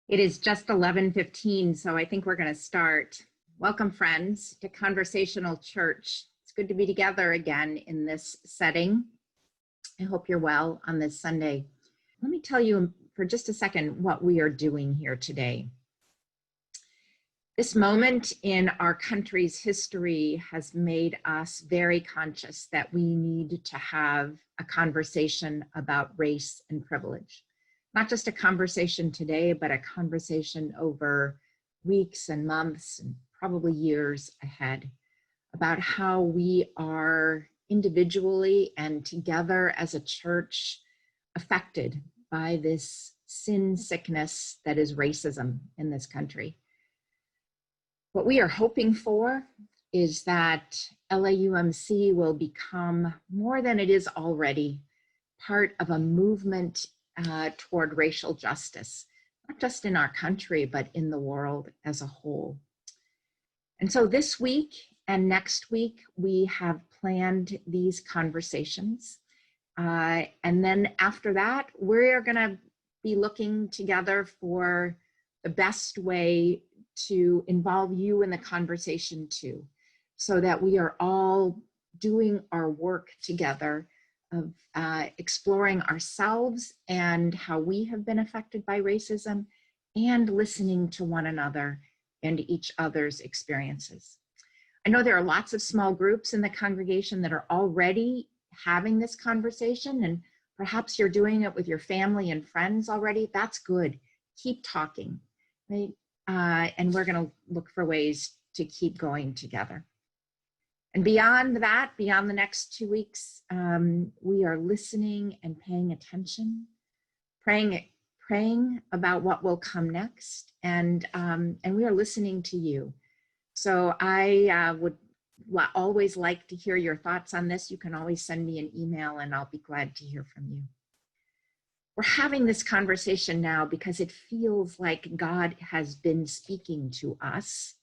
It is just 11:15, so I think we're going to start. Welcome, friends, to Conversational Church. It's good to be together again in this setting. I hope you're well on this Sunday. Let me tell you for just a second what we are doing here today. This moment in our country's history has made us very conscious that we need to have a conversation about race and privilege. Not just a conversation today, but a conversation over weeks and months and probably years ahead about how we are individually and together as a church affected by this sin sickness that is racism in this country. What we are hoping for is that LAUMC will become, more than it is already, part of a movement toward racial justice, not just in our country, but in the world as a whole. And so this week and next week, we have planned these conversations. And then after that, we're gonna be looking together for the best way to involve you in the conversation too, so that we are all doing our work together of exploring ourselves and how we have been affected by racism and listening to one another and each other's experiences. I know there are lots of small groups in the congregation that are already having this conversation, and perhaps you're doing it with your family and friends already. That's good. Keep talking, right? And we're going to look for ways to keep going together. And beyond that, beyond the next 2 weeks, we are listening and paying attention, praying about what will come next, and we are listening to you. So I would always like to hear your thoughts on this. You can always send me an email and I'll be glad to hear from you. We're having this conversation now because it feels like God has been speaking to us.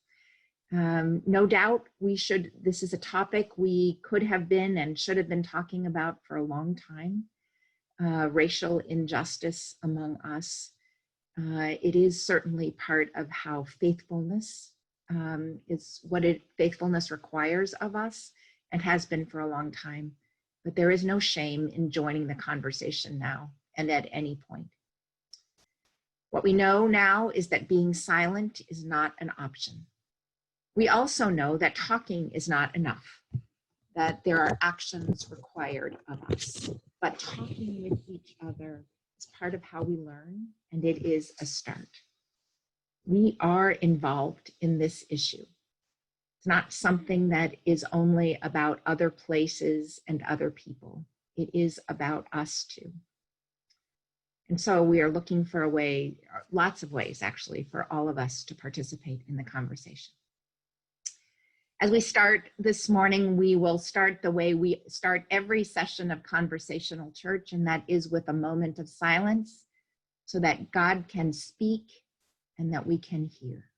No doubt this is a topic we could have been and should have been talking about for a long time, racial injustice among us. It is certainly part of how faithfulness is what faithfulness requires of us and has been for a long time. But there is no shame in joining the conversation now and at any point. What we know now is that being silent is not an option. We also know that talking is not enough, that there are actions required of us, but talking with each other is part of how we learn, and it is a start. We are involved in this issue. It's not something that is only about other places and other people. It is about us too. And so we are looking for a way, lots of ways actually, for all of us to participate in the conversation. As we start this morning, we will start the way we start every session of Conversational Church, and that is with a moment of silence so that God can speak and that we can hear.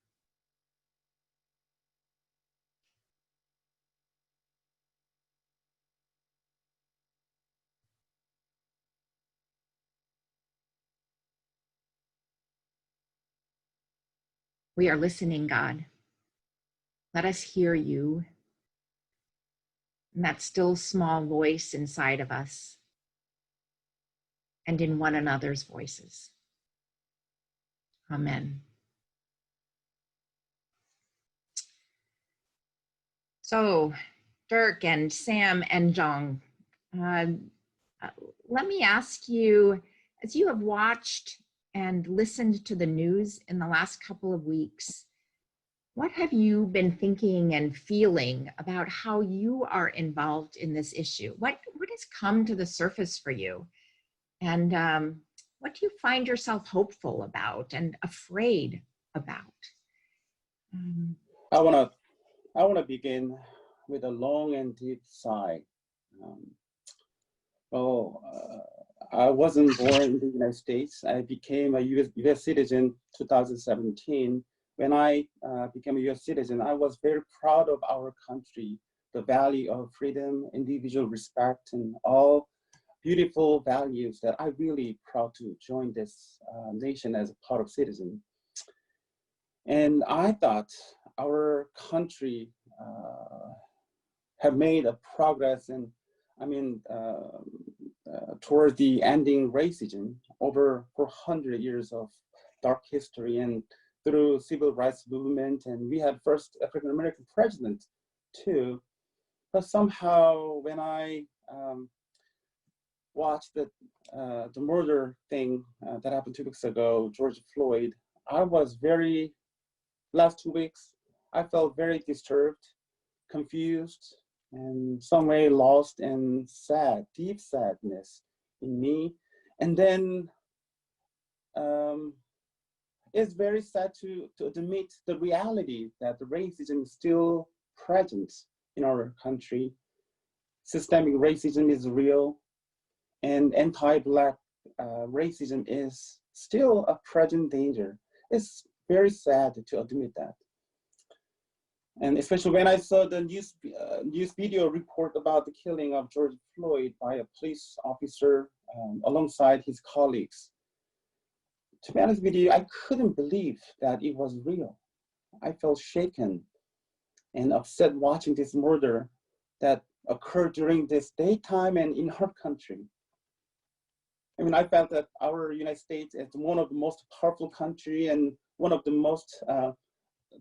We are listening, God. Let us hear you in that still small voice inside of us and in one another's voices. Amen. So, Dirk and Sam and Jong, let me ask you, as you have watched and listened to the news in the last couple of weeks, what have you been thinking and feeling about how you are involved in this issue? What has come to the surface for you? And what do you find yourself hopeful about and afraid about? I want to begin with a long and deep sigh. I wasn't born in the United States. I became a US citizen 2017. When I became a US citizen, I was very proud of our country, the value of freedom, individual respect, and all beautiful values that I'm really proud to join this nation as a part of citizen. And I thought our country have made a progress in, toward the ending racism over 400 years of dark history and through civil rights movement. And we had first African-American president too. But somehow when I watched the murder thing that happened 2 weeks ago, George Floyd, last 2 weeks, I felt very disturbed, confused, and some way lost and sad, deep sadness in me. And then it's very sad to admit the reality that the racism is still present in our country. Systemic racism is real, and anti-Black racism is still a present danger. It's very sad to admit that. And especially when I saw the news video report about the killing of George Floyd by a police officer alongside his colleagues. To be honest with you, I couldn't believe that it was real. I felt shaken and upset watching this murder that occurred during this daytime and in our country. I mean, I felt that our United States is one of the most powerful country and one of the most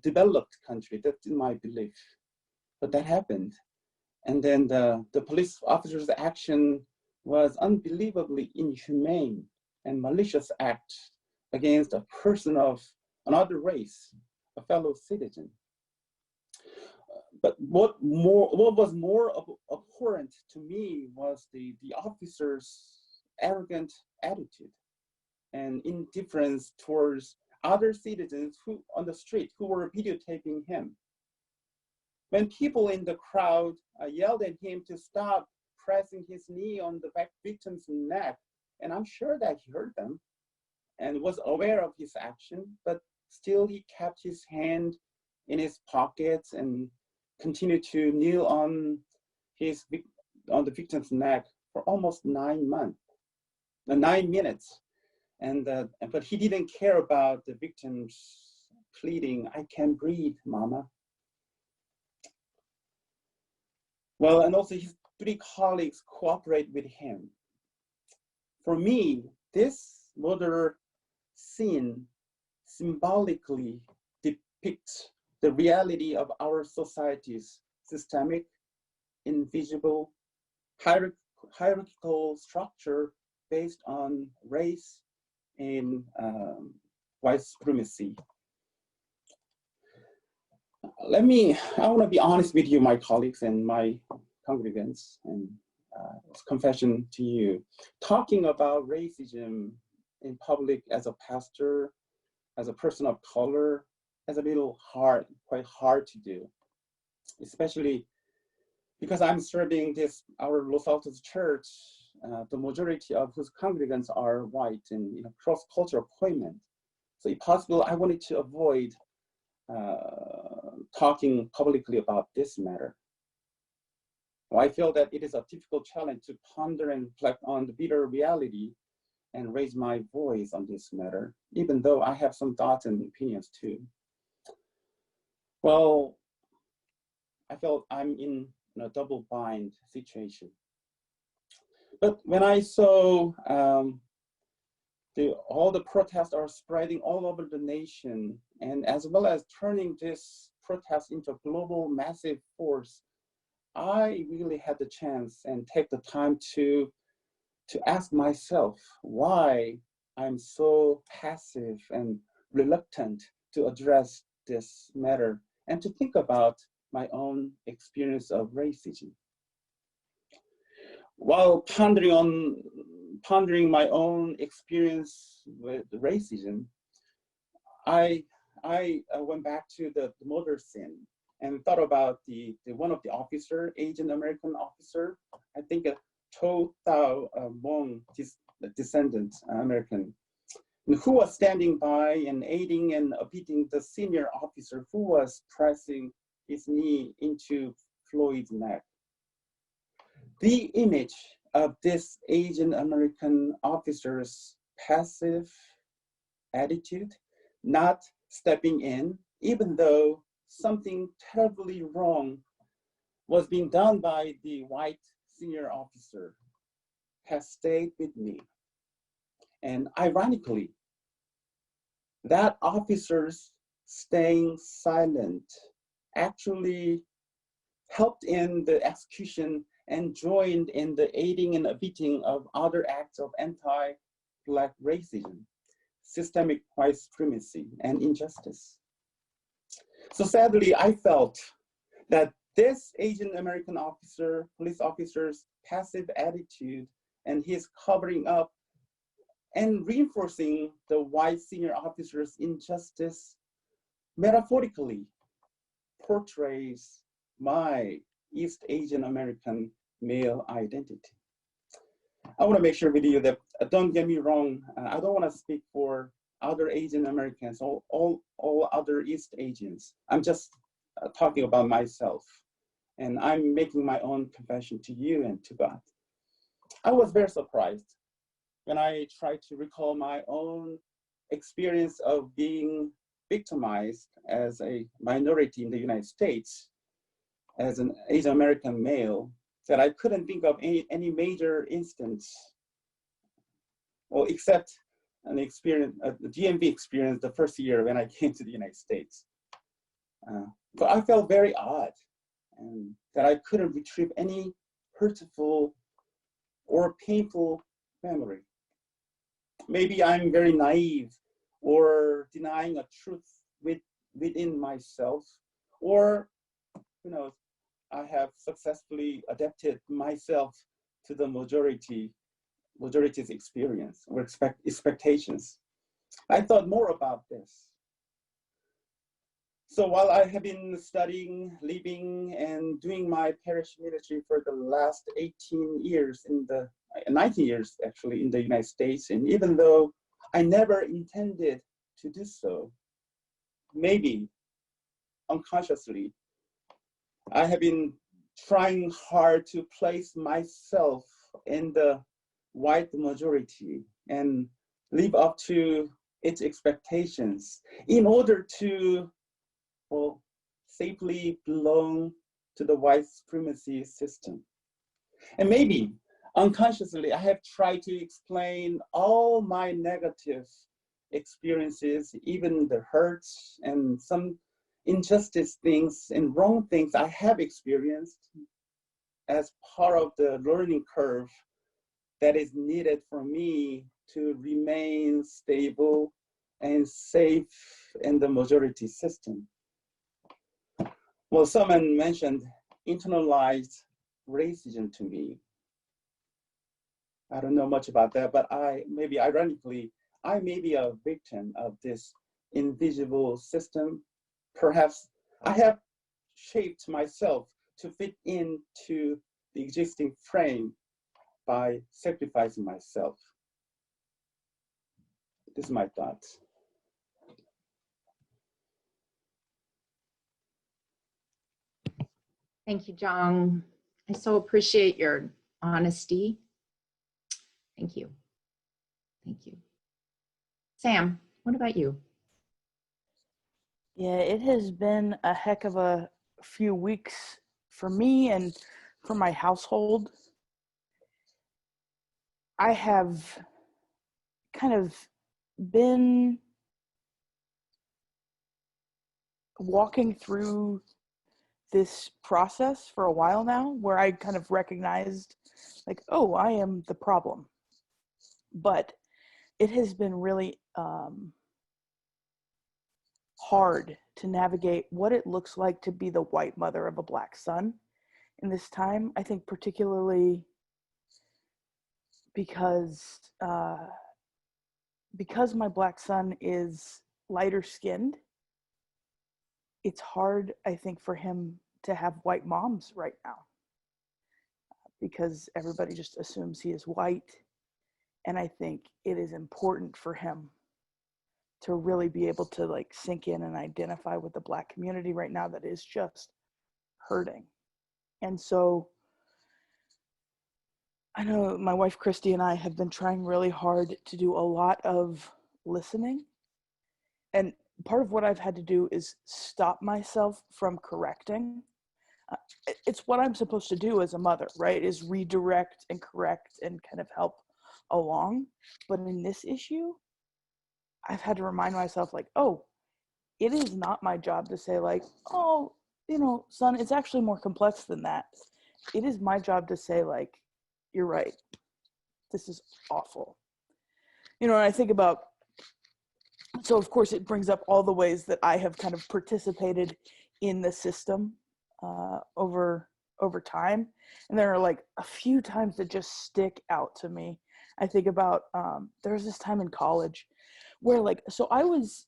developed country. That's in my belief. But that happened. And then the police officer's action was unbelievably inhumane and malicious act against a person of another race, a fellow citizen. But what was more abhorrent to me was the officer's arrogant attitude and indifference towards other citizens who on the street who were videotaping him. When people in the crowd yelled at him to stop pressing his knee on the victim's neck, and I'm sure that he heard them and was aware of his action, but still he kept his hand in his pockets and continued to kneel on the victim's neck for almost 9 minutes. But he didn't care about the victims pleading, "I can't breathe, mama." Well, and also his 3 colleagues cooperate with him. For me, this murder scene symbolically depicts the reality of our society's systemic, invisible, hierarchical structure based on race and white supremacy. I want to be honest with you, my colleagues and my congregants, and confession to you. Talking about racism in public as a pastor, as a person of color, is a little hard, quite hard to do, especially because I'm serving our Los Altos church, the majority of whose congregants are white and cross-cultural appointment. So if possible, I wanted to avoid talking publicly about this matter. Well, I feel that it is a difficult challenge to ponder and reflect on the bitter reality and raise my voice on this matter, even though I have some thoughts and opinions too. Well, I felt I'm in a double bind situation. But when I saw all the protests are spreading all over the nation, and as well as turning this protest into a global massive force, I really had the chance and take the time to ask myself why I'm so passive and reluctant to address this matter and to think about my own experience of racism. While pondering my own experience with racism, I went back to the murder scene and thought about the one of the officer, Asian American officer, I think a Cho Tao Mong descendant American, who was standing by and aiding and abetting the senior officer who was pressing his knee into Floyd's neck. The image of this Asian American officer's passive attitude, not stepping in, even though something terribly wrong was being done by the white senior officer, has stayed with me. And ironically, that officer's staying silent actually helped in the execution and joined in the aiding and abetting of other acts of anti-Black racism, systemic white supremacy, and injustice. So sadly, I felt that this Asian American officer, police officer's passive attitude and his covering up and reinforcing the white senior officer's injustice metaphorically portrays my East Asian American male identity. I want to make sure with you that, don't get me wrong, I don't want to speak for other Asian Americans or all other East Asians. I'm just talking about myself, and I'm making my own confession to you and to God. I was very surprised when I tried to recall my own experience of being victimized as a minority in the United States, as an Asian American male, that I couldn't think of any major instance, well, except an experience, the DMV experience the first year when I came to the United States. But I felt very odd, and that I couldn't retrieve any hurtful or painful memory. Maybe I'm very naive or denying a truth within myself, or, you know, I have successfully adapted myself to the majority's experience or expectations. I thought more about this. So while I have been studying, living, and doing my parish ministry for the last 18 years 19 years actually in the United States, and even though I never intended to do so, maybe unconsciously, I have been trying hard to place myself in the white majority and live up to its expectations in order to, well, safely belong to the white supremacy system. And maybe unconsciously, I have tried to explain all my negative experiences, even the hurts and some injustice things and wrong things I have experienced, as part of the learning curve that is needed for me to remain stable and safe in the majority system. Well, someone mentioned internalized racism to me. I don't know much about that, but maybe ironically, I may be a victim of this invisible system. Perhaps I have shaped myself to fit into the existing frame by sacrificing myself. This is my thoughts. Thank you, Jong. I so appreciate your honesty. Thank you. Thank you. Sam, what about you? Yeah, it has been a heck of a few weeks for me and for my household. I have kind of been walking through this process for a while now, where I kind of recognized, like, oh, I am the problem. But it has been really hard to navigate what it looks like to be the white mother of a Black son in this time. I think particularly because my Black son is lighter skinned, it's hard, I think, for him to have white moms right now, because everybody just assumes he is white. And I think it is important for him to really be able to, like, sink in and identify with the Black community right now that is just hurting. And so I know my wife Christy and I have been trying really hard to do a lot of listening. And part of what I've had to do is stop myself from correcting. It's what I'm supposed to do as a mother, right? Is redirect and correct and kind of help along. But in this issue, I've had to remind myself, like, oh, it is not my job to say, like, oh, you know, son, it's actually more complex than that. It is my job to say, like, you're right. This is awful. You know, and I think about, so of course it brings up all the ways that I have kind of participated in the system over time. And there are like a few times that just stick out to me. I think about, there was this time in college where, like, so I was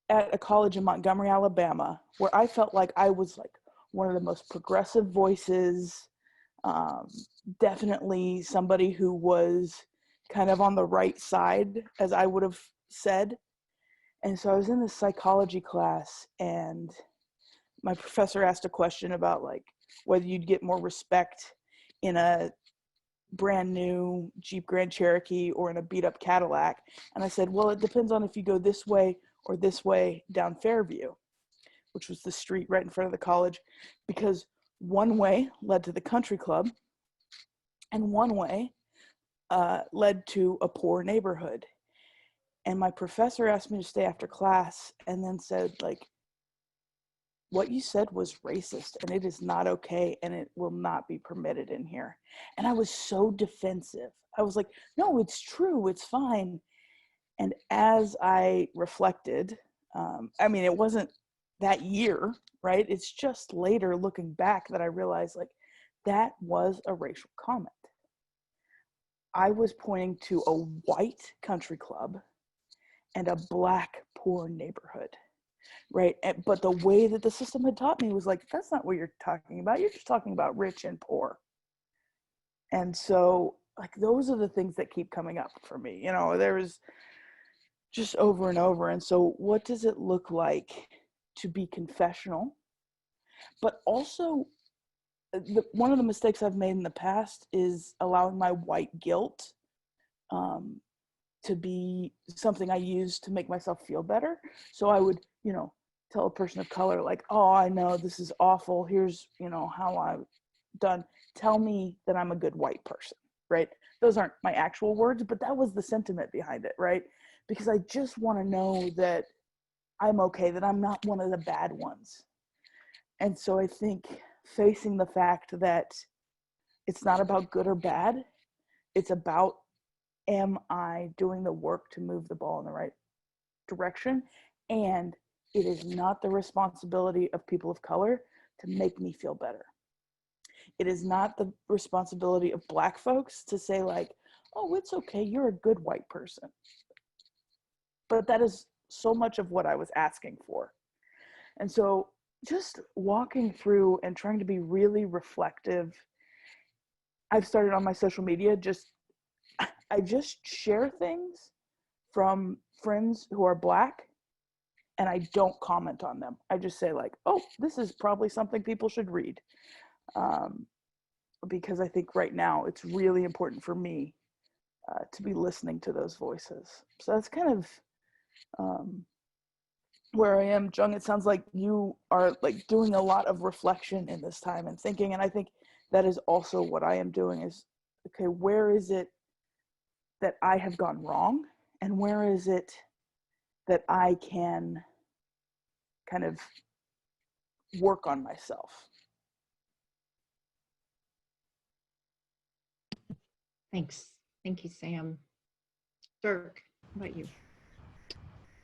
at a college in Montgomery, Alabama, where I felt like I was like one of the most progressive voices, definitely somebody who was kind of on the right side, as I would have said. And so I was in this psychology class, and my professor asked a question about like whether you'd get more respect in a brand new Jeep Grand Cherokee or in a beat up Cadillac. And I said, well, it depends on if you go this way or this way down Fairview, which was the street right in front of the college, because one way led to the country club and one way led to a poor neighborhood. And my professor asked me to stay after class and then said, like, what you said was racist and it is not okay and it will not be permitted in here. And I was so defensive. I was like, no, it's true, it's fine. And as I reflected, I mean, it wasn't that year, right? It's just later looking back that I realized, like, that was a racial comment. I was pointing to a white country club and a black poor neighborhood, right? But the way that the system had taught me was like, that's not what you're talking about. You're just talking about rich and poor. And so, like, those are the things that keep coming up for me. You know, there was just over and over. And so what does it look like to be confessional? But also, one of the mistakes I've made in the past is allowing my white guilt to be something I use to make myself feel better. So I would, you know, tell a person of color, like, oh, I know this is awful. Here's, you know, how I've done. Tell me that I'm a good white person, right? Those aren't my actual words, but that was the sentiment behind it, right? Because I just want to know that I'm okay, that I'm not one of the bad ones. And so I think facing the fact that it's not about good or bad, it's about, am I doing the work to move the ball in the right direction? And it is not the responsibility of people of color to make me feel better. It is not the responsibility of Black folks to say, like, oh, it's okay, you're a good white person. But that is so much of what I was asking for. And so just walking through and trying to be really reflective. I've started on my social media, I just share things from friends who are Black, and I don't comment on them. I just say, like, oh, this is probably something people should read. Because I think right now it's really important for me to be listening to those voices. So that's kind of where I am. Jung, it sounds like you are like doing a lot of reflection in this time and thinking, and I think that is also what I am doing is, okay, where is it that I have gone wrong, and where is it that I can kind of work on myself? Thanks. Thank you, Sam. Dirk, how about you?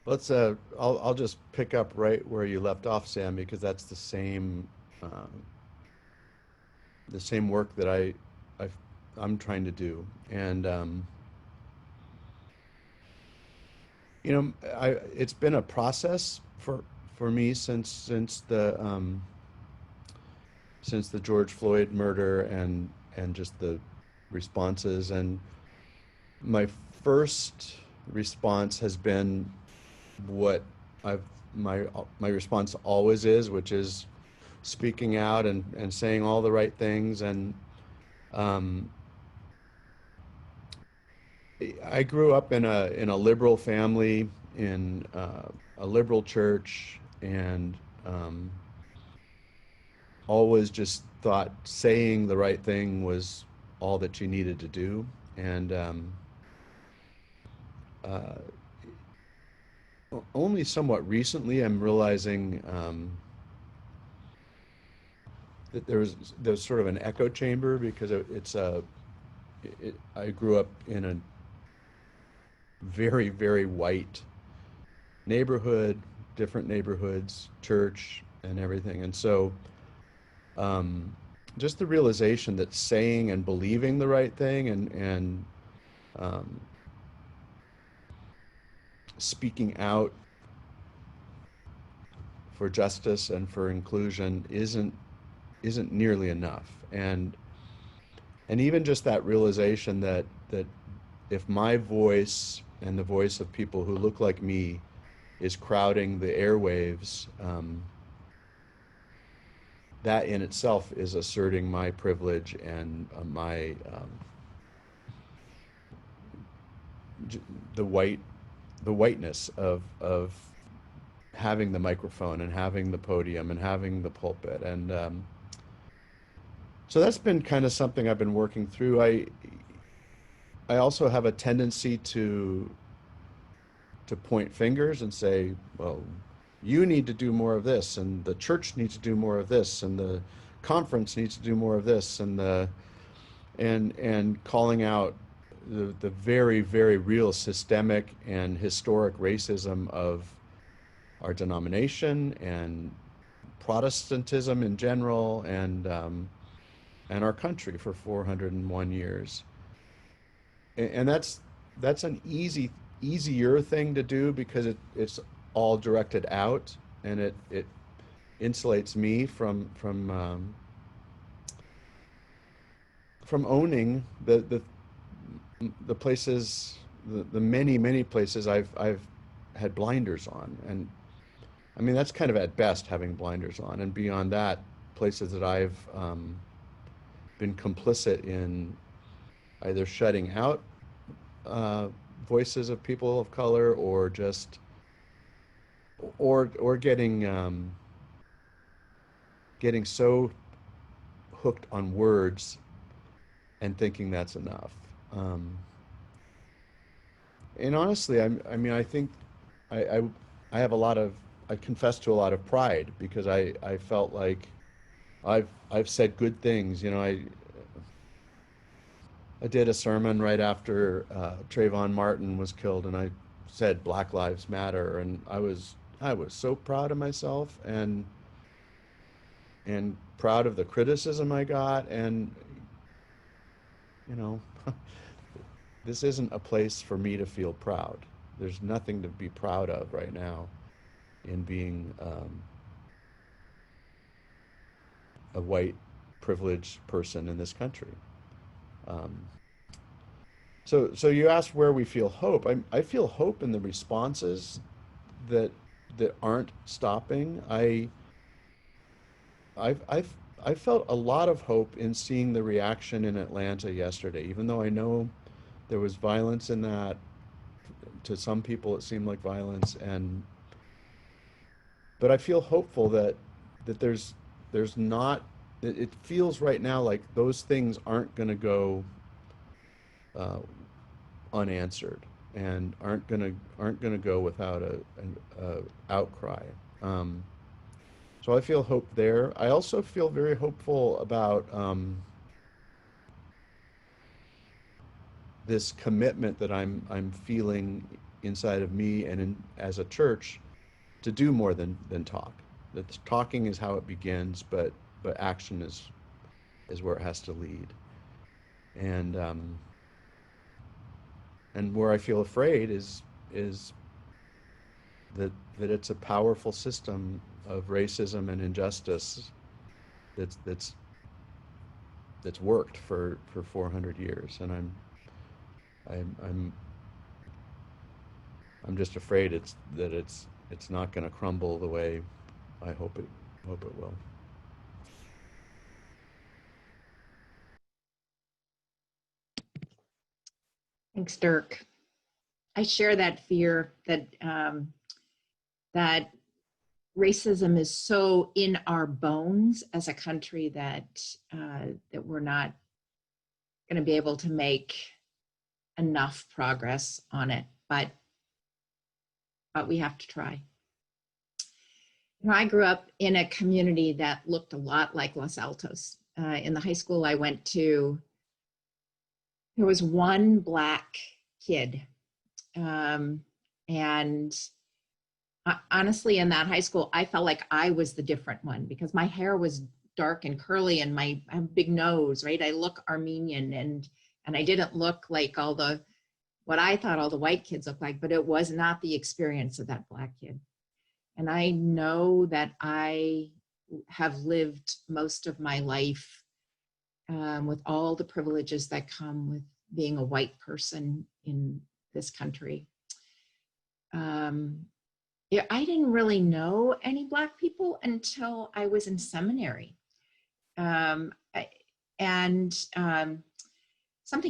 Let's I'll just pick up right where you left off, Sam, because that's the same work that I'm trying to do. And you know, it's been a process for me since the George Floyd murder and just the responses. And my first response has been what my response always is, which is speaking out and saying all the right things. And I grew up in a liberal family in a liberal church, and always just thought saying the right thing was all that you needed to do. And uh, only somewhat recently I'm realizing that there's sort of an echo chamber, because I grew up in a very, very white neighborhood, different neighborhoods, church, and everything. And so just the realization that saying and believing the right thing, and um, speaking out for justice and for inclusion isn't nearly enough. And even just that realization that if my voice and the voice of people who look like me is crowding the airwaves, that in itself is asserting my privilege and the whiteness of having the microphone and having the podium and having the pulpit. And so that's been kind of something I've been working through. I also have a tendency to point fingers and say, well, you need to do more of this, and the church needs to do more of this, and the conference needs to do more of this, and calling out the very, very real systemic and historic racism of our denomination and Protestantism in general, and our country for 401 years. And that's an easier thing to do, because it's all directed out, and it insulates me from owning the places, the many places I've had blinders on. And I mean, that's kind of at best having blinders on, and beyond that, places that I've been complicit in either shutting out voices of people of color, or just or getting so hooked on words and thinking that's enough. And honestly, I mean, I think I have a lot of, I confess to a lot of pride, because I felt like I've said good things. You know, I did a sermon right after Trayvon Martin was killed, and I said Black Lives Matter, and I was so proud of myself, and proud of the criticism I got. And you know, this isn't a place for me to feel proud. There's nothing to be proud of right now in being a white privileged person in this country. So you asked where we feel hope. I feel hope in the responses that aren't stopping. I felt a lot of hope in seeing the reaction in Atlanta yesterday, even though I know there was violence in that. To some people, it seemed like violence, but I feel hopeful that there's not. It feels right now like those things aren't going to go unanswered, and aren't gonna go without a outcry. So I feel hope there. I also feel very hopeful about this commitment that I'm feeling inside of me and as a church, to do more than talk. That talking is how it begins, but action is where it has to lead. And where I feel afraid is that it's a powerful system of racism and injustice that's worked for 400 years, and I'm just afraid it's not going to crumble the way I hope it will. Thanks, Dirk. I share that fear that that racism is so in our bones as a country that that we're not going to be able to make enough progress on it, but we have to try. You know, I grew up in a community that looked a lot like Los Altos. In the high school I went to, there was one Black kid. And honestly, in that high school, I felt like I was the different one because my hair was dark and curly and I have a big nose, right? I look Armenian and I didn't look like what I thought all the white kids looked like, but it was not the experience of that Black kid. And I know that I have lived most of my life with all the privileges that come with being a white person in this country. Yeah, I didn't really know any Black people until I was in seminary. Something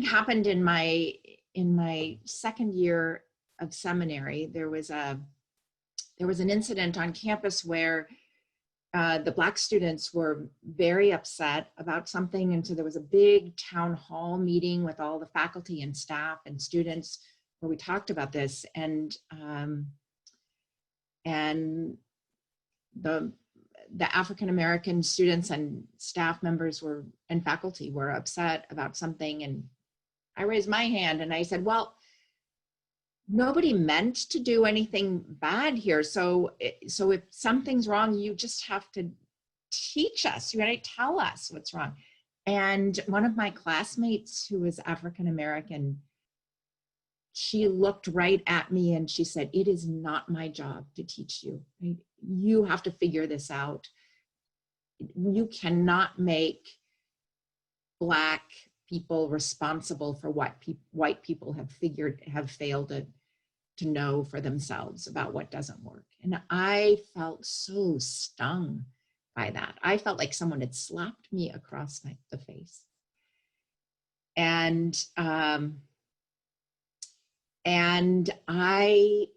happened in my second year of seminary. There was an incident on campus where the Black students were very upset about something. And so there was a big town hall meeting with all the faculty and staff and students where we talked about this. And the African-American students and staff members and faculty were upset about something. And I raised my hand and I said, well, nobody meant to do anything bad here. So if something's wrong, you just have to teach us, you gotta tell us what's wrong. And one of my classmates who was African-American, she looked right at me and she said, it is not my job to teach you. Right? You have to figure this out. You cannot make Black people responsible for what white people have failed to know for themselves about what doesn't work. And I felt so stung by that. I felt like someone had slapped me across the face. And I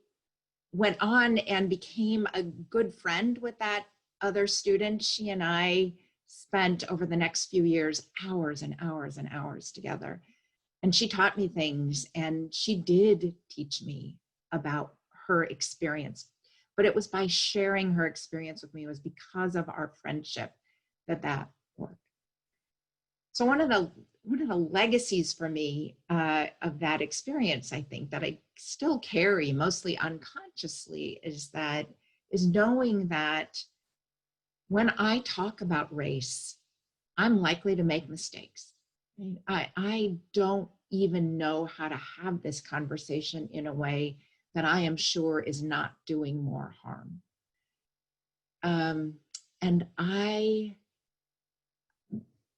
went on and became a good friend with that other student. She and I spent over the next few years hours and hours and hours together. And she taught me things, and she did teach me about her experience. But it was by sharing her experience with me, it was because of our friendship that worked. So one of the legacies for me of that experience, I think, that I still carry mostly unconsciously is knowing that when I talk about race, I'm likely to make mistakes. I don't even know how to have this conversation in a way that I am sure is not doing more harm. And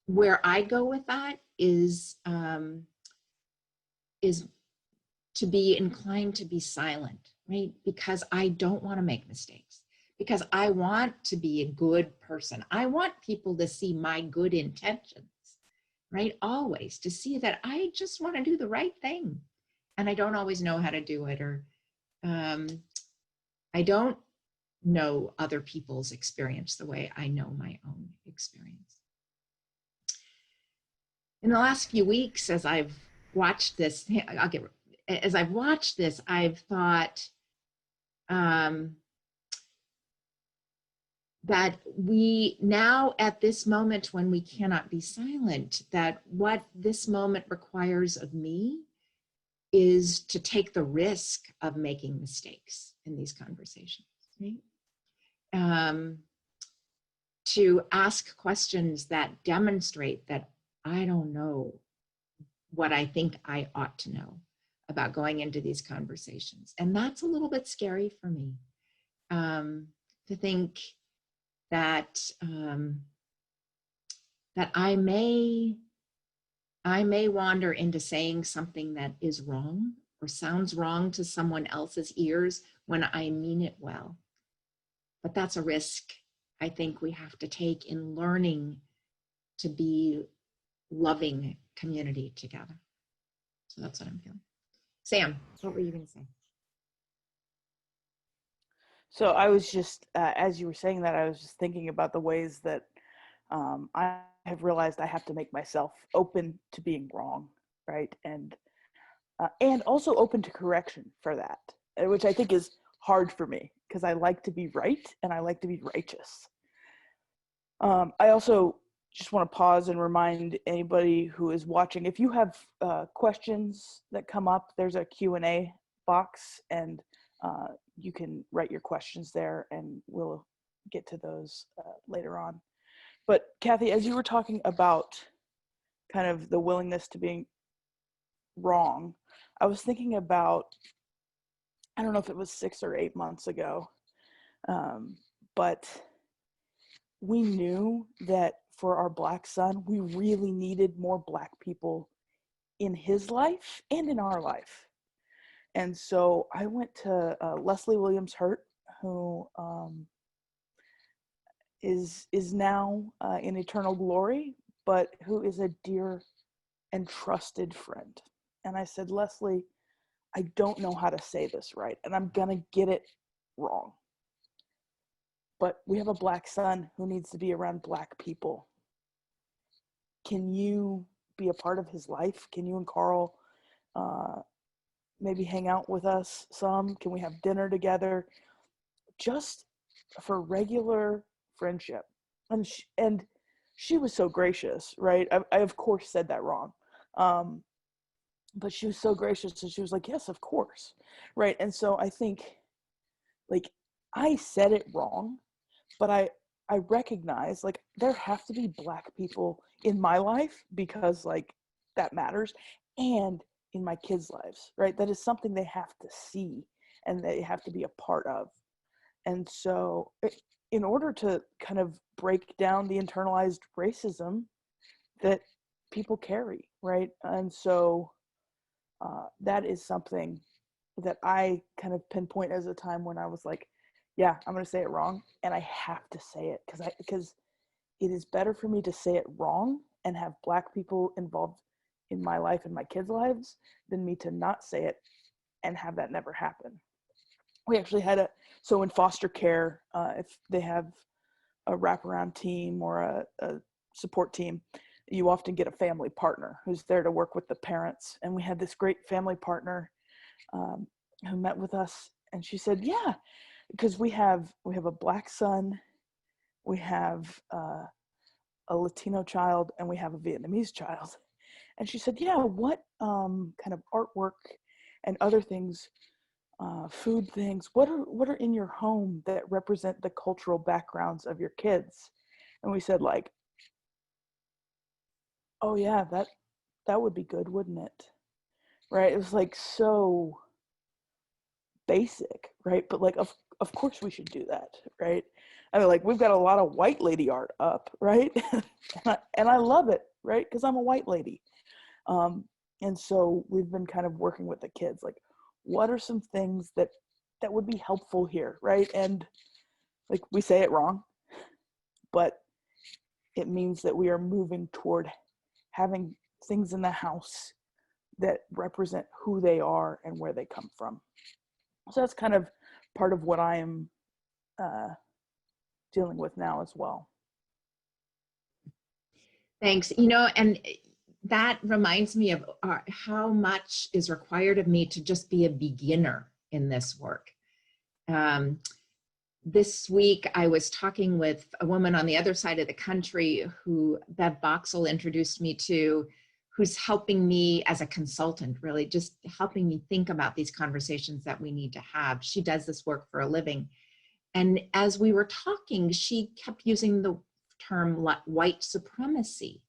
where I go with that is to be inclined to be silent, right? Because I don't want to make mistakes, because I want to be a good person. I want people to see my good intentions, right? Always to see that I just want to do the right thing. And I don't always know how to do it, or I don't know other people's experience the way I know my own experience. In the last few weeks, as I've watched this, I've thought that we now, at this moment when we cannot be silent, that what this moment requires of me is to take the risk of making mistakes in these conversations, right? To ask questions that demonstrate that I don't know what I think I ought to know about going into these conversations. And that's a little bit scary for me, to think that that I may wander into saying something that is wrong or sounds wrong to someone else's ears when I mean it well. But that's a risk I think we have to take in learning to be loving community together. So that's what I'm feeling. Sam, what were you going to say? So I was just, as you were saying that, I was just thinking about the ways that I have realized I have to make myself open to being wrong, right? And also open to correction for that, which I think is hard for me because I like to be right and I like to be righteous. I also just want to pause and remind anybody who is watching, if you have questions that come up, there's a Q&A box, and you can write your questions there and we'll get to those later on. But Kathy, as you were talking about kind of the willingness to being wrong, I was thinking about, I don't know if it was 6 or 8 months ago, but we knew that for our Black son, we really needed more Black people in his life and in our life. And so I went to Leslie Williams Hurt, who is now in eternal glory, but who is a dear and trusted friend. And I said, Leslie, I don't know how to say this right, and I'm gonna get it wrong. But we have a Black son who needs to be around Black people. Can you be a part of his life? Can you and Carl maybe hang out with us some? Can we have dinner together? Just for regular friendship. And she was so gracious, right? I of course said that wrong. But she was so gracious, and she was like, yes, of course, right? And so I think, like, I said it wrong, but I recognize, like, there have to be Black people in my life because, like, that matters, and in my kids' lives, right? That is something they have to see and they have to be a part of. And so in order to kind of break down the internalized racism that people carry, right? And so that is something that I kind of pinpoint as a time when I was like, yeah, I'm going to say it wrong, and I have to say it because it is better for me to say it wrong and have Black people involved in my life and my kids' lives than me to not say it and have that never happen. We actually had so in foster care, if they have a wraparound team or a support team, you often get a family partner who's there to work with the parents. And we had this great family partner who met with us, and she said, yeah, because we have a Black son, we have a Latino child, and we have a Vietnamese child. And she said, yeah, what kind of artwork and other things, food things, what are in your home that represent the cultural backgrounds of your kids? And we said, like, oh yeah, that would be good, wouldn't it? Right? It was like so basic, right? But like, of course we should do that, right? I mean, like, we've got a lot of white lady art up, right? and I love it, right? Because I'm a white lady. And so we've been kind of working with the kids, like, what are some things that would be helpful here, right? And like, we say it wrong, but it means that we are moving toward having things in the house that represent who they are and where they come from. So that's kind of part of what I am dealing with now as well. Thanks. You know, and that reminds me of how much is required of me to just be a beginner in this work. This week, I was talking with a woman on the other side of the country who Bev Boxall introduced me to, who's helping me as a consultant, really just helping me think about these conversations that we need to have. She does this work for a living. And as we were talking, she kept using the term white supremacy.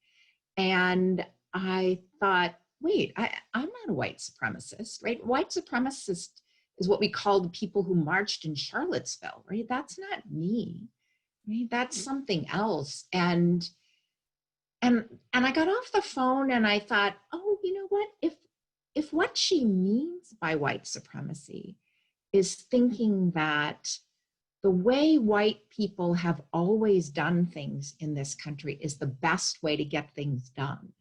And I thought, wait, I'm not a white supremacist, right? White supremacist is what we call the people who marched in Charlottesville, right? That's not me, right? That's something else. And I got off the phone and I thought, oh, you know what? If what she means by white supremacy is thinking that the way white people have always done things in this country is the best way to get things done,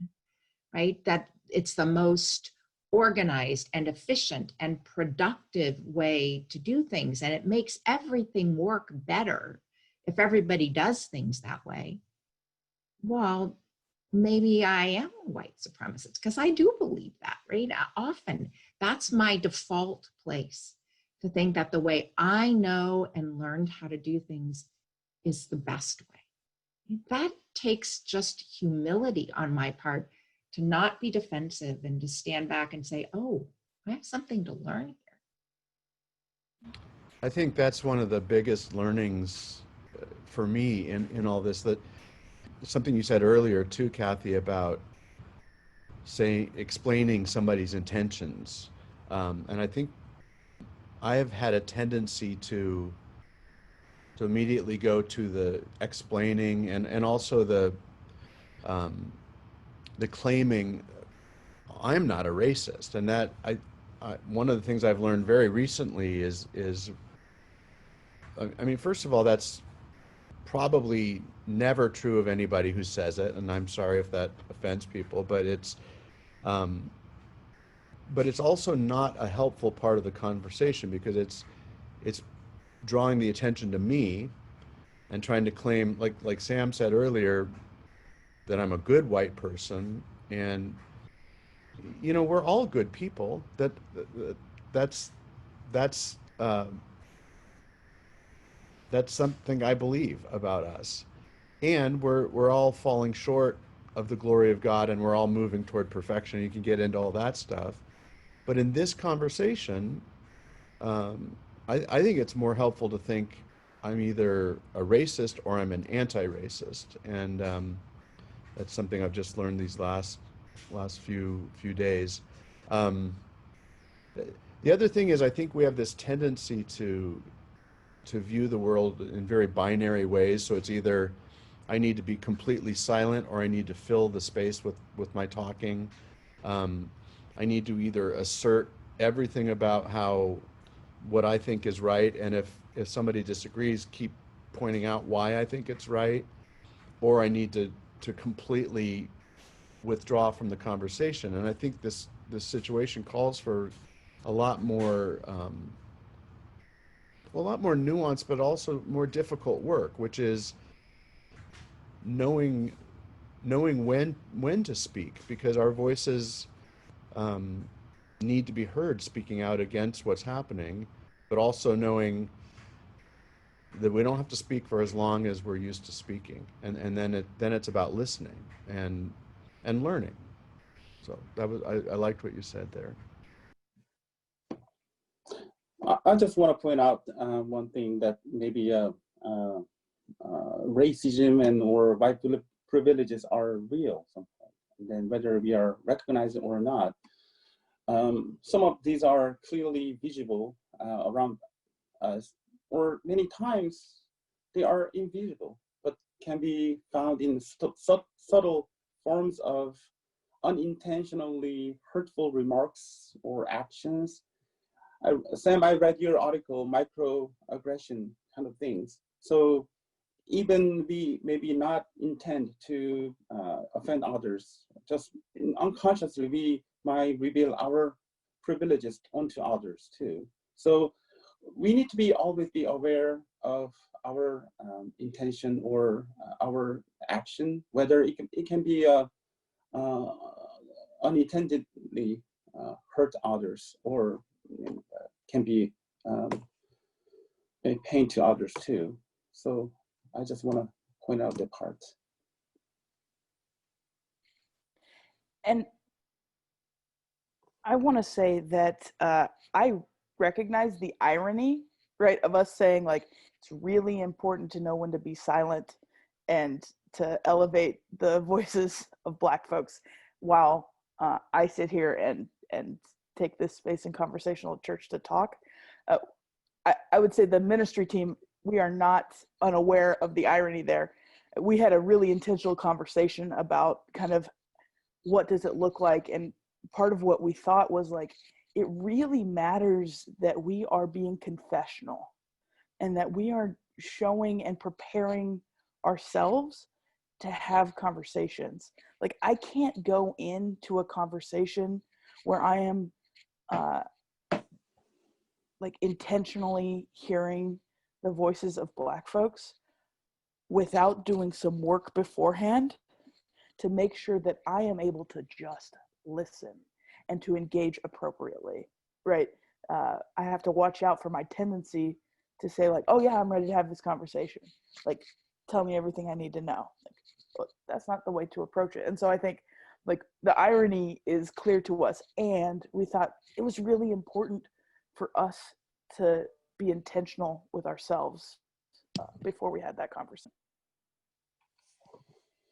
right? That it's the most organized and efficient and productive way to do things. And it makes everything work better if everybody does things that way. Well, maybe I am a white supremacist, because I do believe that, right? Often that's my default place, to think that the way I know and learned how to do things is the best way. That takes just humility on my part, to not be defensive and to stand back and say, oh, I have something to learn here. I think that's one of the biggest learnings for me in all this, that something you said earlier too, Kathy, about explaining somebody's intentions. And I think I have had a tendency to immediately go to the explaining and also the claiming I'm not a racist. And that I one of the things I've learned very recently is I mean, first of all, that's probably never true of anybody who says it, and I'm sorry if that offends people, but it's also not a helpful part of the conversation, because it's drawing the attention to me and trying to claim, like Sam said earlier, that I'm a good white person. And you know, we're all good people. That's something I believe about us. And we're all falling short of the glory of God, and we're all moving toward perfection. You can get into all that stuff. But in this conversation, I think it's more helpful to think I'm either a racist or I'm an anti-racist. And that's something I've just learned these last few days. The other thing is, I think we have this tendency to view the world in very binary ways. So it's either I need to be completely silent, or I need to fill the space with my talking. I need to either assert everything about what I think is right, and if somebody disagrees, keep pointing out why I think it's right, or I need to completely withdraw from the conversation. And I think this situation calls for a lot more nuance, but also more difficult work, which is knowing when to speak, because our voices need to be heard speaking out against what's happening, but also knowing that we don't have to speak for as long as we're used to speaking, and then it's about listening and learning. So that was I liked what you said there. I just want to point out one thing, that maybe racism and or white privileges are real sometimes, and then whether we are recognizing or not. Some of these are clearly visible around us, or many times they are invisible, but can be found in subtle forms of unintentionally hurtful remarks or actions. Sam, I read your article, microaggression kind of things. So even we maybe not intend to offend others, just unconsciously we might reveal our privileges onto others too. So we need to always be aware of our intention or our action, whether it can be unintendedly hurt others, or can be a pain to others too. So I just want to point out that part. And I want to say that I recognize the irony, right, of us saying, like, it's really important to know when to be silent and to elevate the voices of Black folks, while I sit here and take this space in conversational church to talk. I would say the ministry team, we are not unaware of the irony there. We had a really intentional conversation about kind of what does it look like, and part of what we thought was, like, it really matters that we are being confessional and that we are showing and preparing ourselves to have conversations. Like, I can't go into a conversation where I am like intentionally hearing the voices of Black folks without doing some work beforehand to make sure that I am able to just listen and to engage appropriately, right? I have to watch out for my tendency to say like, oh yeah, I'm ready to have this conversation. Like, tell me everything I need to know. Like, well, that's not the way to approach it. And so I think like the irony is clear to us, and we thought it was really important for us to be intentional with ourselves before we had that conversation.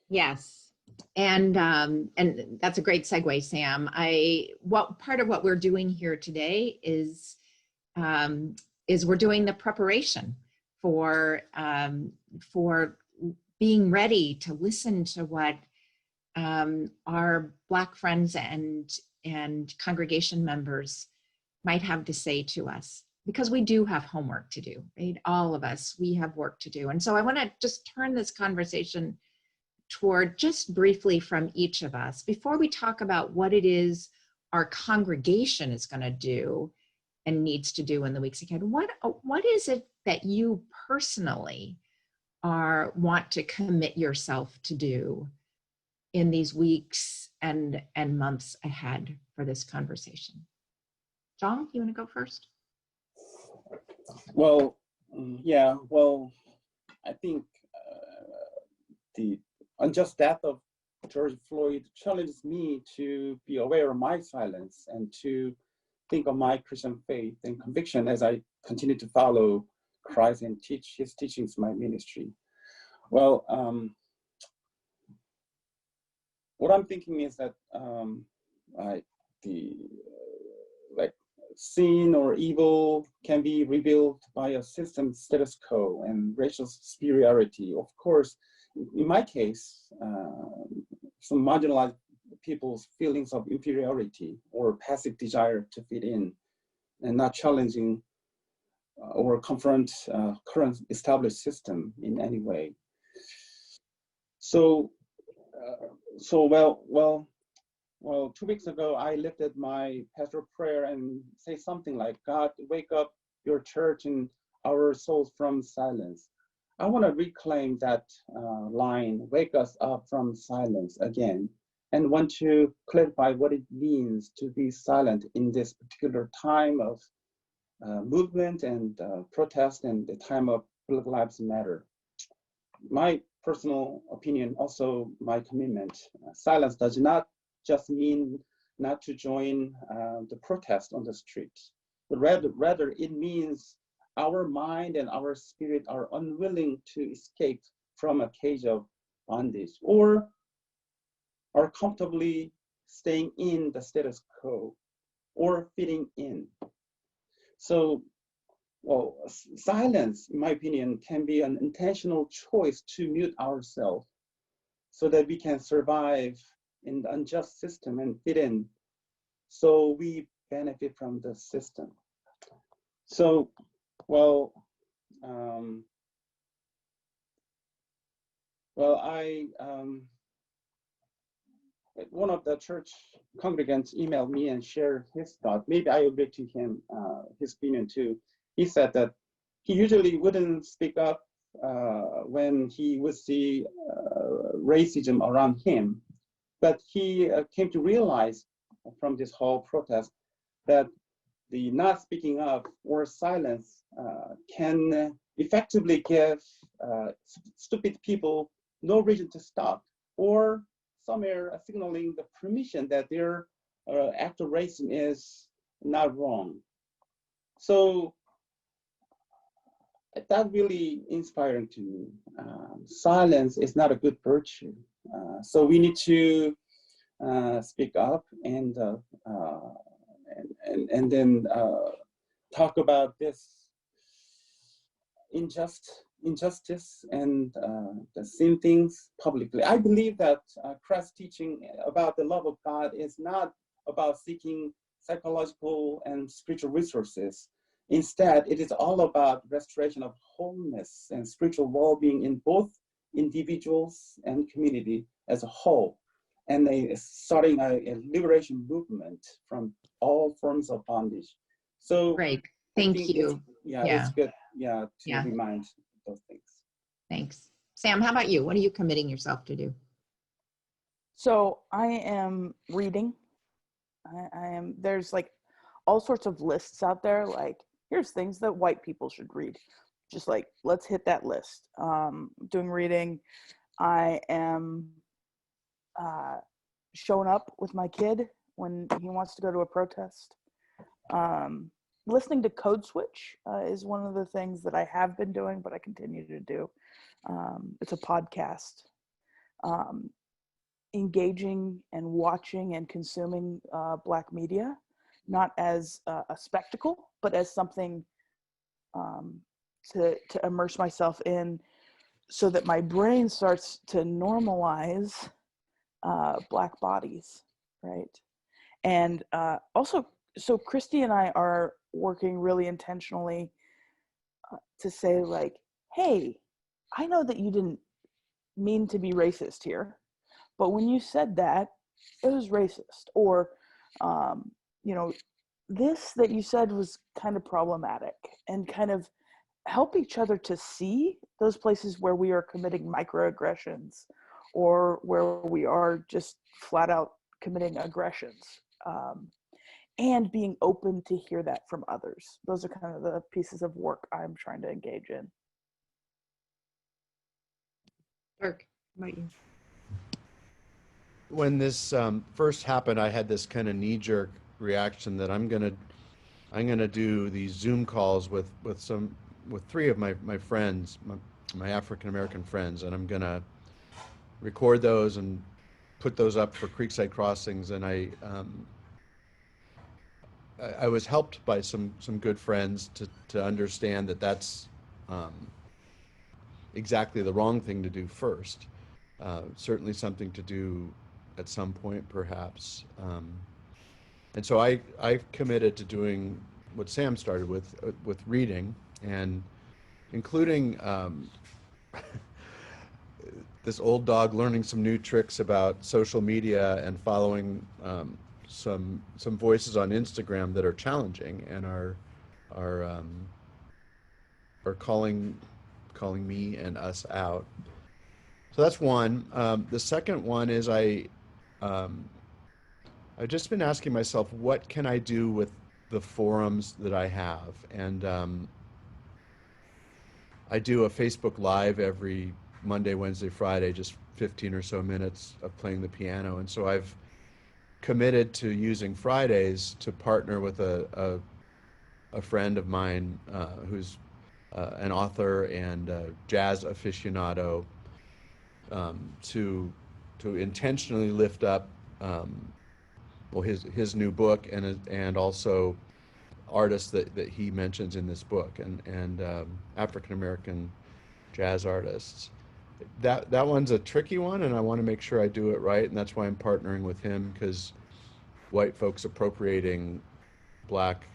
Yes. And that's a great segue, Sam. Part of what we're doing here today is we're doing the preparation for being ready to listen to what our Black friends and congregation members might have to say to us, because we do have homework to do, right? All of us, we have work to do. And so I want to just turn this conversation toward just briefly from each of us before we talk about what it is our congregation is going to do and needs to do in the weeks ahead. What is it that you personally want to commit yourself to do in these weeks and months ahead for this conversation? John, you want to go first? Well, yeah, well, I think the unjust death of George Floyd challenges me to be aware of my silence and to think of my Christian faith and conviction as I continue to follow Christ and teach his teachings in my ministry. Well, what I'm thinking is that sin or evil can be revealed by a system status quo and racial superiority. Of course, in my case, some marginalized people's feelings of inferiority or passive desire to fit in and not challenging or confront current established system in any way. So 2 weeks ago, I lifted my pastoral prayer and say something like, God, wake up your church and our souls from silence. I want to reclaim that line, wake us up from silence again, and want to clarify what it means to be silent in this particular time of movement and protest and the time of Black Lives Matter. My personal opinion, also my commitment, silence does not just mean not to join the protest on the street, but rather it means our mind and our spirit are unwilling to escape from a cage of bondage or are comfortably staying in the status quo or fitting in. So, well, silence, in my opinion, can be an intentional choice to mute ourselves so that we can survive in the unjust system and fit in, so we benefit from the system. So, well, one of the church congregants emailed me and shared his thought. Maybe I agree to him, his opinion too. He said that he usually wouldn't speak up when he would see racism around him. But he came to realize from this whole protest that the not speaking up or silence can effectively give stupid people no reason to stop, or somewhere signaling the permission that their act of racism is not wrong. So that really inspiring to me. Silence is not a good virtue. So we need to speak up and then talk about this injustice and the same things publicly. I believe that Christ's teaching about the love of God is not about seeking psychological and spiritual resources. Instead, it is all about restoration of wholeness and spiritual well-being in both individuals and community as a whole. and they starting a liberation movement from all forms of bondage. So Great. I Thank think you. yeah, Yeah. it's good, yeah, to Yeah. remind those things. Thanks. Sam, how about you? What are you committing yourself to do? So I am reading. There's like all sorts of lists out there, like here's things that white people should read. Just like, let's hit that list. Doing reading. I am showing up with my kid when he wants to go to a protest. Listening to Code Switch is one of the things that I have been doing, but I continue to do. It's a podcast. Engaging and watching and consuming Black media, not as a spectacle, but as something to immerse myself in, so that my brain starts to normalize Black bodies, right? And also, so Christy and I are working really intentionally to say, like, hey, I know that you didn't mean to be racist here, but when you said that, it was racist. Or, you know, this that you said was kind of problematic, and kind of help each other to see those places where we are committing microaggressions, or where we are just flat out committing aggressions, and being open to hear that from others. Those are kind of the pieces of work I'm trying to engage in. Dirk, how about you? When this first happened, I had this kind of knee-jerk reaction that I'm gonna do these Zoom calls with three of my friends, my African American friends, and I'm gonna record those and put those up for Creekside Crossings. And I was helped by some good friends to understand that that's exactly the wrong thing to do first. Certainly something to do at some point, perhaps. And so I committed to doing what Sam started with reading, and including this old dog learning some new tricks about social media and following some voices on Instagram that are challenging and are calling me and us out. So that's one. The second one is I've just been asking myself, what can I do with the forums that I have? And I do a Facebook Live every Monday, Wednesday, Friday, just 15 or so minutes of playing the piano. And so I've committed to using Fridays to partner with a friend of mine who's an author and a jazz aficionado, to intentionally lift up well, his new book, and also artists that he mentions in this book, and African American jazz artists. That one's a tricky one, and I want to make sure I do it right, and that's why I'm partnering with him, because white folks appropriating Black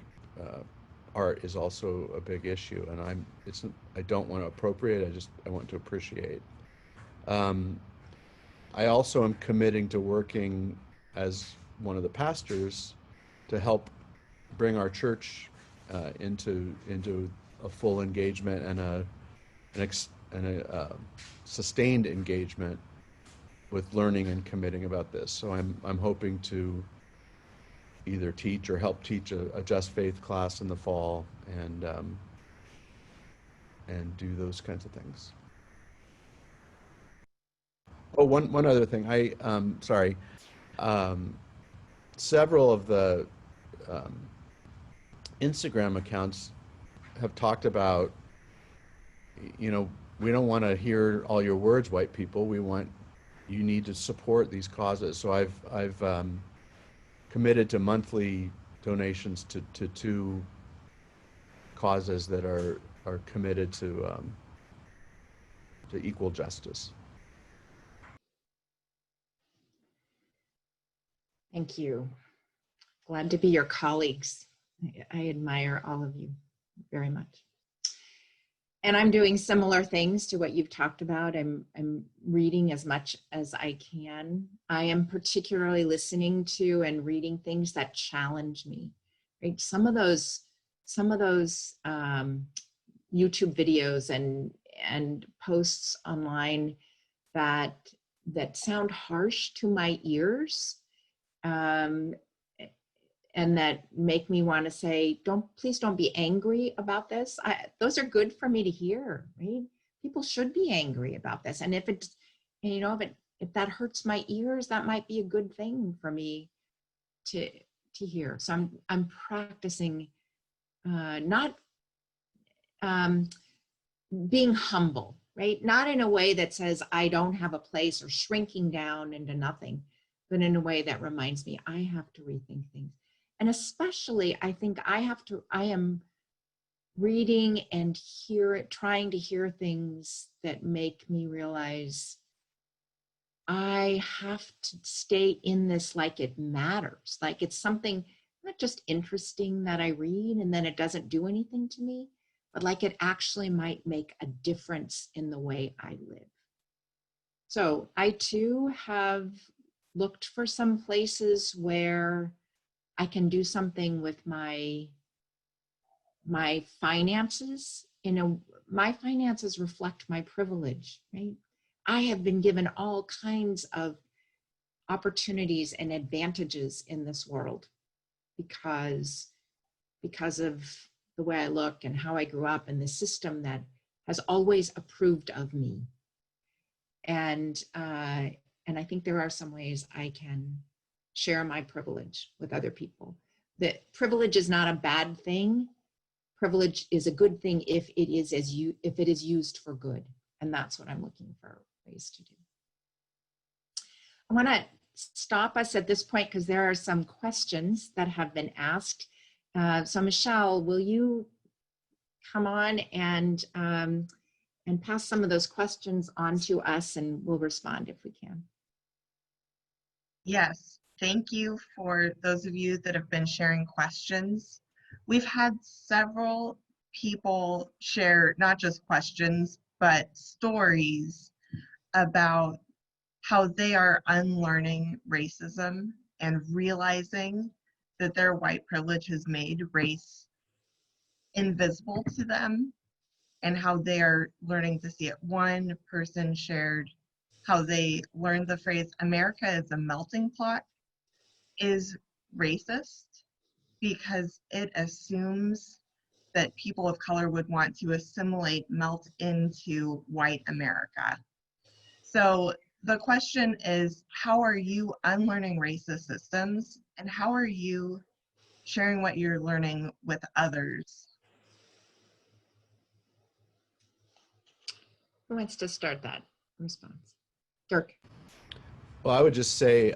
art is also a big issue, and I don't want to appropriate. I want to appreciate. I also am committing to working as one of the pastors to help bring our church into a full engagement and a sustained engagement with learning and committing about this. So I'm hoping to either teach or help teach a Just Faith class in the fall, and do those kinds of things. Oh, one other thing. Sorry. Several of the Instagram accounts have talked about, we don't want to hear all your words, white people. You need to support these causes. So I've committed to monthly donations to two causes that are committed to equal justice. Thank you. Glad to be your colleagues. I admire all of you very much. And I'm doing similar things to what you've talked about. I'm reading as much as I can. I am particularly listening to and reading things that challenge me. Right? Some of those YouTube videos and posts online that sound harsh to my ears, and that make me want to say, please don't be angry about this. Those are good for me to hear, right? People should be angry about this. And if that hurts my ears, that might be a good thing for me to hear. So I'm practicing not being humble, right? Not in a way that says I don't have a place or shrinking down into nothing, but in a way that reminds me I have to rethink things. And especially, I think I am reading and trying to hear things that make me realize I have to stay in this like it matters, like it's something not just interesting that I read and then it doesn't do anything to me, but like it actually might make a difference in the way I live. So I too have looked for some places where I can do something with my finances. My finances reflect my privilege, right? I have been given all kinds of opportunities and advantages in this world because of the way I look and how I grew up and the system that has always approved of me. And I think there are some ways I can share my privilege with other people. That privilege is not a bad thing. Privilege is a good thing if it is used for good. And that's what I'm looking for ways to do. I want to stop us at this point because there are some questions that have been asked. So Michelle, will you come on and pass some of those questions on to us, and we'll respond if we can. Yes, thank you for those of you that have been sharing questions. We've had several people share not just questions, but stories about how they are unlearning racism and realizing that their white privilege has made race invisible to them and how they are learning to see it. One person shared how they learned the phrase, America is a melting pot, is racist because it assumes that people of color would want to assimilate, melt into white America. So the question is, how are you unlearning racist systems, and how are you sharing what you're learning with others? Who wants to start that response? Dirk. Well, I would just say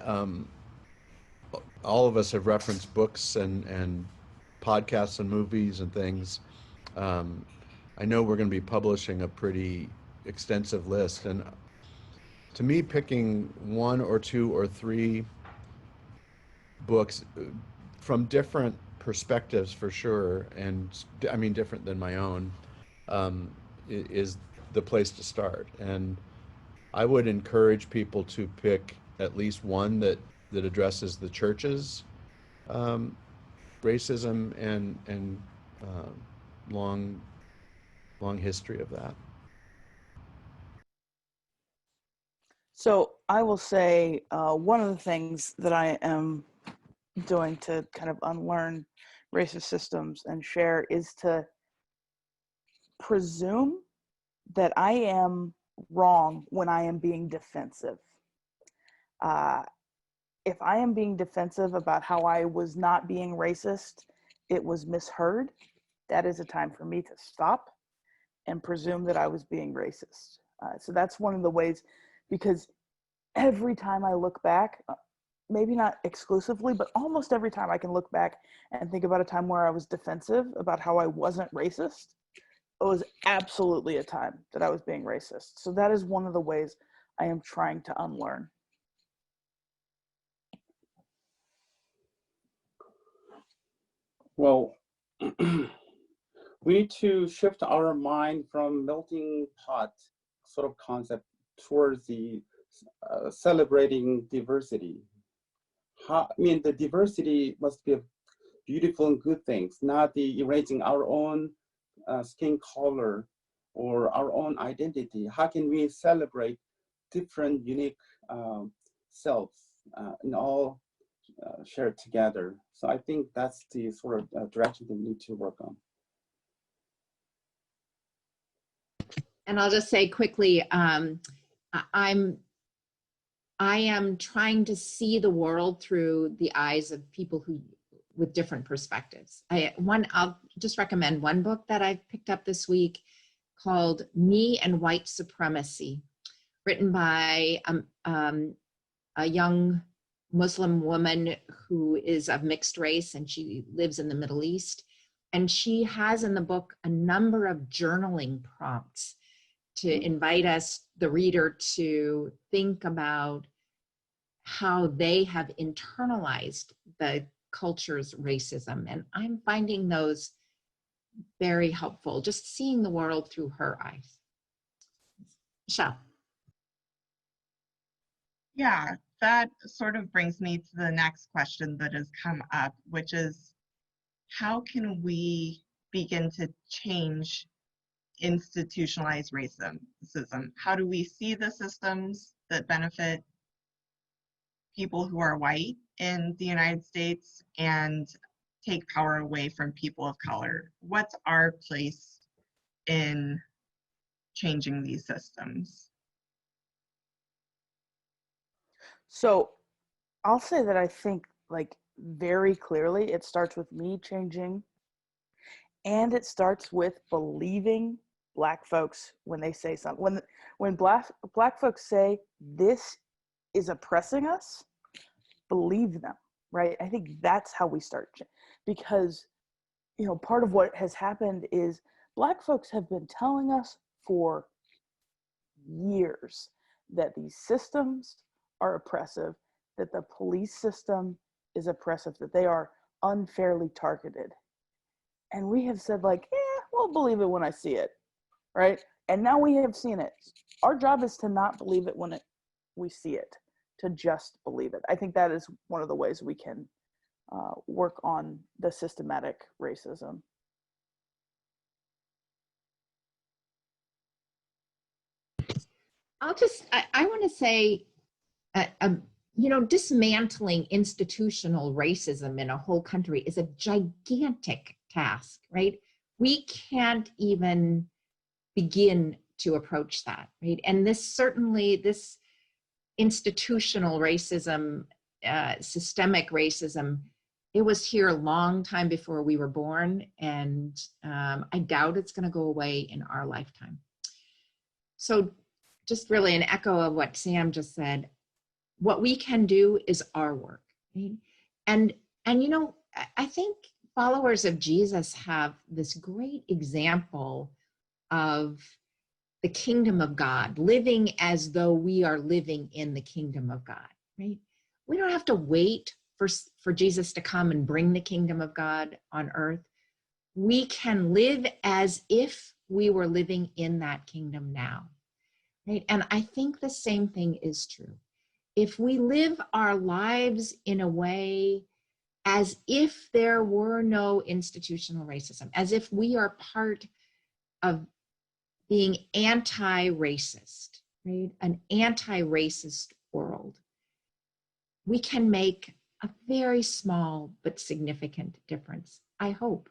all of us have referenced books and podcasts and movies and things. I know we're going to be publishing a pretty extensive list, and to me, picking one or two or three books from different perspectives for sure, and I mean different than my own, is the place to start. And I would encourage people to pick at least one that addresses the church's racism and long history of that. So I will say one of the things that I am doing to kind of unlearn racist systems and share is to presume that I am wrong when I am being defensive. If I am being defensive about how I was not being racist, it was misheard, that is a time for me to stop and presume that I was being racist. So that's one of the ways, because every time I look back, maybe not exclusively, but almost every time I can look back and think about a time where I was defensive about how I wasn't racist, it was absolutely a time that I was being racist. So that is one of the ways I am trying to unlearn. Well, we need to shift our mind from melting pot sort of concept towards the celebrating diversity. I mean, the diversity must be beautiful and good things, not the erasing our own skin color or our own identity. How can we celebrate different, unique selves and all shared together? So I think that's the sort of direction that we need to work on. And I'll just say quickly, I am trying to see the world through the eyes of people who with different perspectives. I'll just recommend one book that I picked up this week called Me and White Supremacy, written by a young Muslim woman who is of mixed race, and she lives in the Middle East. And she has in the book a number of journaling prompts to invite us, the reader, to think about how they have internalized the culture's racism. And I'm finding those very helpful, just seeing the world through her eyes. Michelle. Yeah, that sort of brings me to the next question that has come up, which is, how can we begin to change institutionalized racism? How do we see the systems that benefit people who are white in the United States and take power away from people of color? What's our place in changing these systems? So I'll say that I think, like, very clearly it starts with me changing, and it starts with believing Black folks when they say something. When black folks say this is oppressing us, believe them, right? I think that's how we start, because, you know, part of what has happened is Black folks have been telling us for years that these systems are oppressive, that the police system is oppressive, that they are unfairly targeted. And we have said, like, yeah, we'll believe it when I see it, right? And now we have seen it. Our job is to not believe it when we see it, to just believe it. I think that is one of the ways we can work on the systematic racism. I want to say, you know, dismantling institutional racism in a whole country is a gigantic task, right? We can't even begin to approach that, right? And this institutional racism, systemic racism, it was here a long time before we were born, and I doubt it's going to go away in our lifetime. So just really an echo of what Sam just said, what we can do is our work, right? And you know, I think followers of Jesus have this great example of the kingdom of God, living as though we are living in the kingdom of God, right? We don't have to wait for Jesus to come and bring the kingdom of God on earth. We can live as if we were living in that kingdom now, right? And I think the same thing is true. If we live our lives in a way as if there were no institutional racism, as if we are part of being anti-racist, right? An anti-racist world, we can make a very small but significant difference, I hope.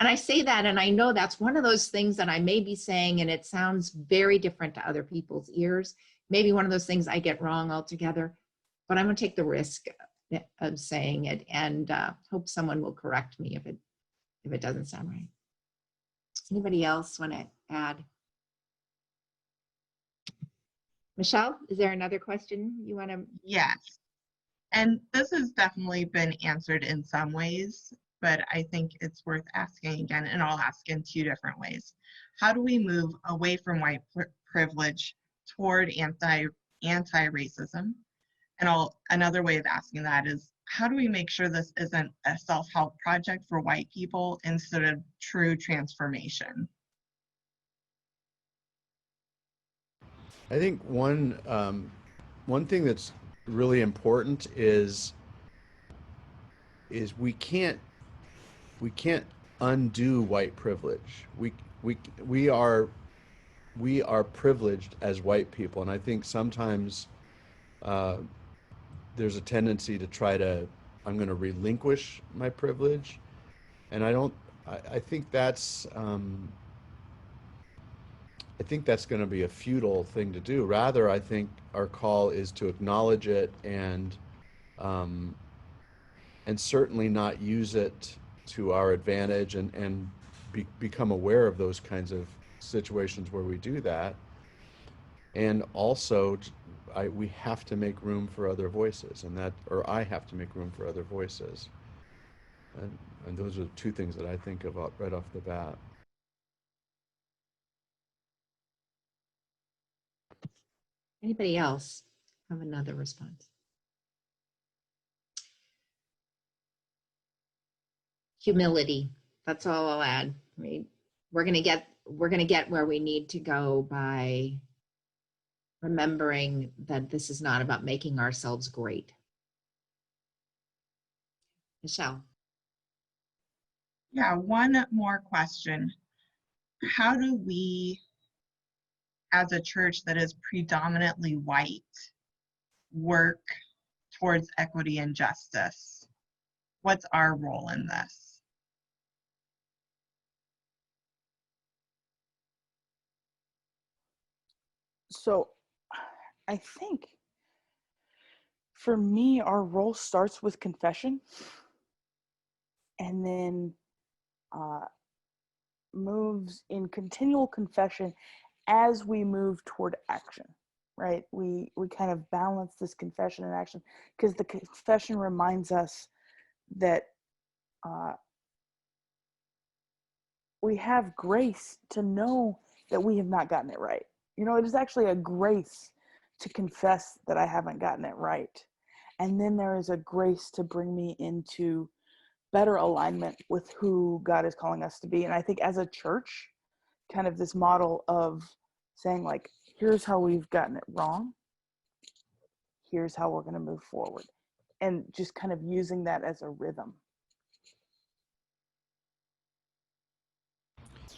And I say that, and I know that's one of those things that I may be saying, and it sounds very different to other people's ears. Maybe one of those things I get wrong altogether, but I'm gonna take the risk of saying it, and hope someone will correct me if it doesn't sound right. Anybody else want to add? Michelle, is there another question you want to? Yes. And this has definitely been answered in some ways, but I think it's worth asking again, and I'll ask in two different ways. How do we move away from white privilege toward anti-racism? And another way of asking that is, how do we make sure this isn't a self-help project for white people instead of true transformation? I think one thing that's really important is we can't undo white privilege. We are privileged as white people, and I think sometimes there's a tendency to try to, I'm going to relinquish my privilege, and I think that's going to be a futile thing to do. Rather, I think our call is to acknowledge it and certainly not use it to our advantage, and become aware of those kinds of situations where we do that. And also, we have to make room for other voices, or I have to make room for other voices. And those are two things that I think of right off the bat. Anybody else have another response? Humility. That's all I'll add. I mean, we're gonna get where we need to go by remembering that this is not about making ourselves great. Michelle. Yeah, one more question. How do we, as a church that is predominantly white, work towards equity and justice? What's our role in this? So I think for me, our role starts with confession and then moves in continual confession as we move toward action, right? We kind of balance this confession and action, because the confession reminds us that we have grace to know that we have not gotten it right. You know, it is actually a grace to confess that I haven't gotten it right. And then there is a grace to bring me into better alignment with who God is calling us to be. And I think as a church, kind of this model of saying, like, here's how we've gotten it wrong, here's how we're going to move forward, and just kind of using that as a rhythm.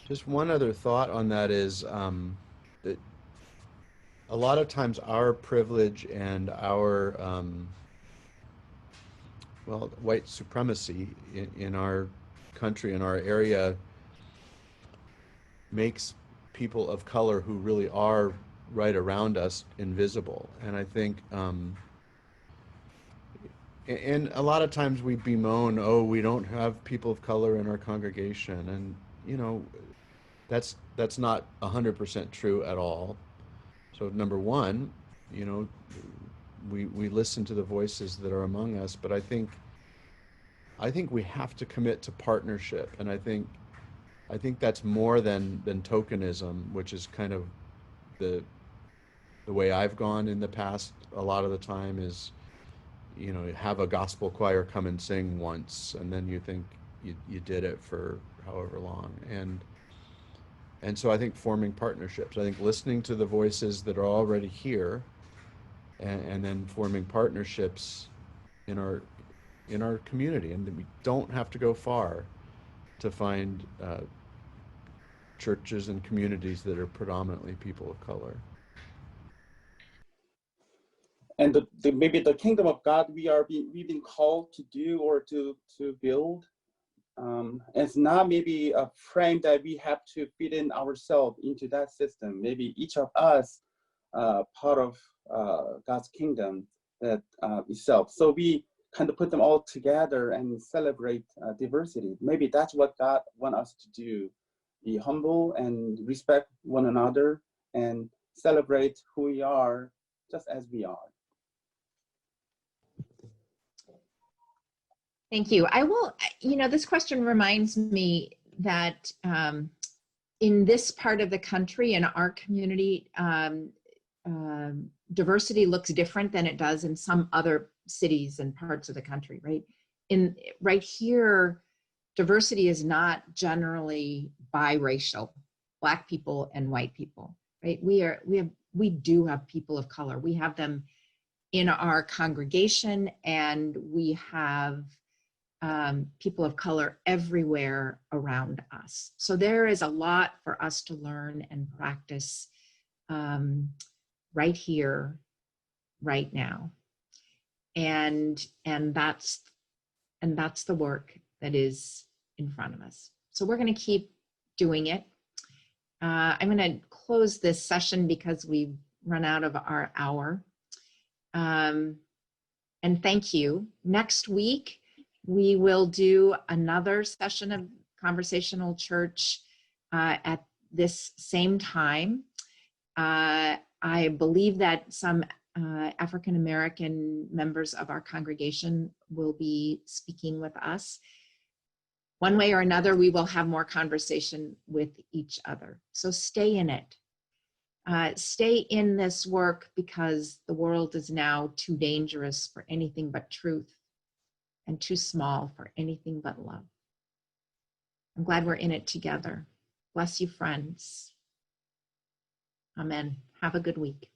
Just one other thought on that is that a lot of times our privilege and our white supremacy in our country, in our area, makes people of color who really are right around us invisible. And I think and a lot of times we bemoan, oh, we don't have people of color in our congregation, and you know, that's not 100% true at all. So number one, you know, we listen to the voices that are among us, but I think we have to commit to partnership, and I think that's more than tokenism, which is kind of the way I've gone in the past. A lot of the time is, you know, have a gospel choir come and sing once, and then you think you did it for however long, and so I think forming partnerships. I think listening to the voices that are already here, and then forming partnerships in our community, and we don't have to go far to find churches and communities that are predominantly people of color. And maybe the kingdom of God we've been called to do or to build. It's not maybe a frame that we have to fit in ourselves into that system. Maybe each of us part of God's kingdom that itself. So we kind of put them all together and celebrate diversity. Maybe that's what God wants us to do. Be humble and respect one another and celebrate who we are just as we are. Thank you. I will, you know, this question reminds me that in this part of the country, in our community, diversity looks different than it does in some other cities and parts of the country, right? Right here, diversity is not generally biracial, Black people and white people, right? We do have people of color. We have them in our congregation, and we have people of color everywhere around us. So there is a lot for us to learn and practice right here, right now. And that's the work that is in front of us. So we're going to keep doing it. I'm going to close this session because we've run out of our hour. And thank you. Next week, we will do another session of Conversational Church at this same time. I believe that some African American members of our congregation will be speaking with us. One way or another, we will have more conversation with each other. So stay in it. Stay in this work, because the world is now too dangerous for anything but truth and too small for anything but love. I'm glad we're in it together. Bless you, friends. Amen. Have a good week.